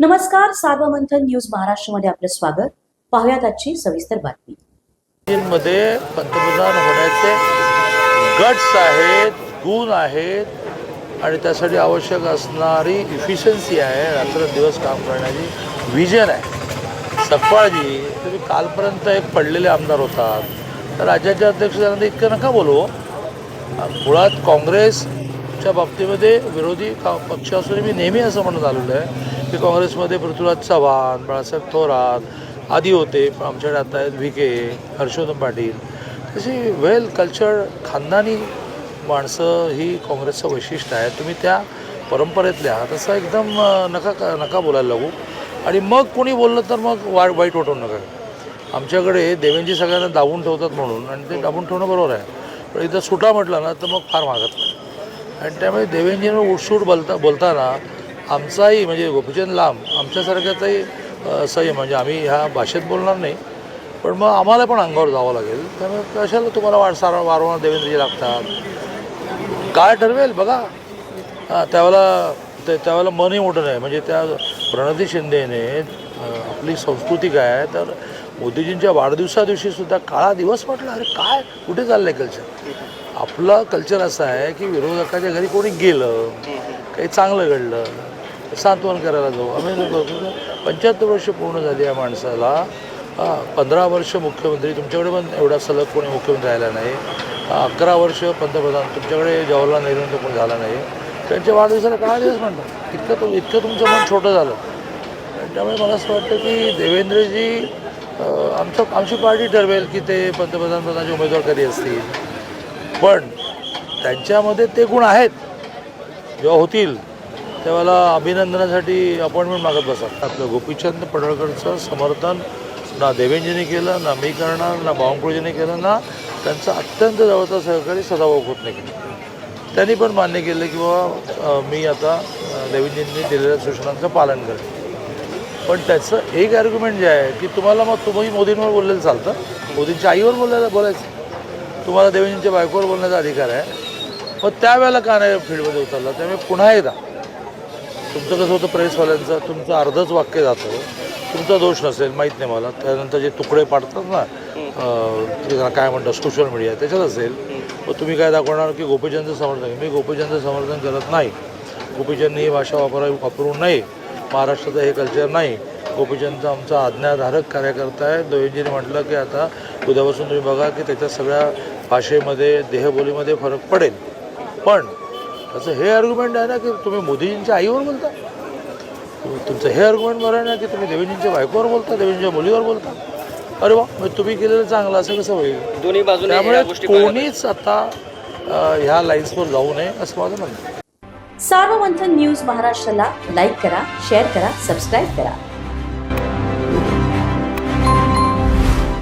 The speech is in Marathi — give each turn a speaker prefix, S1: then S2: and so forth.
S1: नमस्कार, सार्वमंथन न्यूज महाराष्ट्रमध्ये आपलं स्वागत. पाहुयात आजची सविस्तर बातमी.
S2: मध्ये पंतप्रधान होण्याचे गट्स आहेत, गुण आहेत आणि त्यासाठी आवश्यक असणारी इफिशियन्सी आहे, रात्रंदिवस काम करण्याची विजन आहे. सकपाळजी, तुम्ही कालपर्यंत एक पडलेले आमदार होतात, तर राज्याचे अध्यक्ष झाल्यानंतर इतकं नका बोलू. मुळात काँग्रेसच्या बाबतीमध्ये विरोधी पक्ष असून मी नेहमी असं म्हणत आलेलो आहे की काँग्रेसमध्ये पृथ्वीराज चव्हाण, बाळासाहेब थोरात आदी होते, पण आमच्याकडे आता आहेत व्ही.के., हर्षवर्धन पाटील. तशी वेल कल्चर्ड खानदानी माणसं ही काँग्रेसचं वैशिष्ट्य आहे. तुम्ही त्या परंपरेतले आहात असं एकदम नका बोलायला लागू. आणि मग कोणी बोललं तर मग वाईट वाटवू नका. आमच्याकडे देवेंद्रजी सगळ्यांना दाबून ठेवतात म्हणून, आणि ते दाबून ठेवणं बरोबर आहे, पण इथं सुटा म्हटलं ना तर मग फार मागत नाही. आणि त्यामुळे देवेंद्रजींवर उठसूट बोलताना आमचाही म्हणजे गोपीचंद लांब आमच्यासारख्याचाही संयम, म्हणजे आम्ही ह्या भाषेत बोलणार नाही, पण मग आम्हाला पण अंगावर जावं लागेल. त्यामुळे कशाला तुम्हाला वारंवार देवेंद्रजी लागतात. काय ठरवेल बघा. त्यावेळेला मनही मोठं नाही. म्हणजे त्या प्रणती शिंदेने आपली संस्कृती काय आहे तर मोदीजींच्या वाढदिवसादिवशीसुद्धा काळा दिवस म्हटलं. अरे काय, कुठे चाललं आहे कल्चर? आपलं कल्चर असं आहे की विरोधकाच्या घरी कोणी गेलं, काही चांगलं घडलं, सांत्वन करायला जाऊ. आम्ही 75 वर्ष पूर्ण झाली या माणसाला. 15 वर्ष मुख्यमंत्री, तुमच्याकडे पण एवढा सलग कोणी मुख्यमंत्री राहिला नाही. 11 वर्ष पंतप्रधान, तुमच्याकडे जवाहरलाल नेहरूंचं कोणी झाला नाही. त्यांच्या वाढदिवसाला काळा दिवस म्हणतात. इतकं तुमचं मन छोटं झालं. त्यामुळे मला असं वाटतं की देवेंद्रजी, आमची पार्टी ठरवेल की ते पंतप्रधानपदाचे उमेदवार कधी असतील, पण त्यांच्यामध्ये ते गुण आहेत. जेव्हा होतील तेव्हा अभिनंदनासाठी अपॉइंटमेंट मागत बसतात. आपलं गोपीचंद पडळकरचं समर्थन ना देवेंद्रजींनी केलं, ना मी करणार, ना बावनकुळेजींनी केलं, ना त्यांचा अत्यंत जवळचा सहकारी सदाभाऊ खोतने केलं. त्यांनी पण मान्य केलं की बाबा मी आता देवेंद्रजींनी दिलेल्या सूचनांचं पालन करेन. पण त्याचं एक आर्ग्युमेंट जे आहे की तुम्ही मोदींवर बोललेलं चालतं, मोदींच्या आईवर बोलायचं, तुम्हाला देवेंद्रजींच्या बायकोवर बोलण्याचा अधिकार आहे. मग त्यावेळेला का नाही फील्डमध्ये उतरला? त्यामुळे पुन्हा एकदा तुमचं कसं होतं, प्रेसवाल्यांचं तुमचं अर्धच वाक्य जातं. तुमचा दोष नसेल, माहीत नाही मला. त्यानंतर जे तुकडे पाडतात ना, काय म्हणतात सोशल मीडिया, त्याच्यात असेल. मग तुम्ही काय दाखवणार की गोपीचंदचं समर्थन? मी गोपीचंदचं समर्थन करत नाही. गोपीचंदनी ही भाषा वापरू नये. महाराष्ट्राचं हे कल्चर नाही. गोपीचंदचा आमचा आज्ञाधारक कार्यकर्ता आहे. देवेंद्रजींनी म्हटलं की आता उद्यापासून तुम्ही बघा की त्याच्या सगळ्या भाषेमध्ये, देहबोलीमध्ये फरक पडेल. पण असं हे आर्ग्युमेंट आहे ना की तुम्ही मोदीजींच्या आईवर बोलता. तुमचं हे आर्ग्युमेंट बरं आहे ना की तुम्ही देवेंद्रजींच्या बायकोवर बोलता, देवेंद्रजींच्या मुलीवर बोलता. अरे वा, मग तुम्ही केलेलं चांगलं, असं कसं होईल?
S3: दोन्ही बाजूने
S2: त्यामुळे कोणीच आता ह्या लाईन्सवर जाऊ नये असं माझं म्हणणं.
S1: सार्वमंथन न्यूज महाराष्ट्राला लाईक करा, शेअर करा, सबस्क्राईब करा.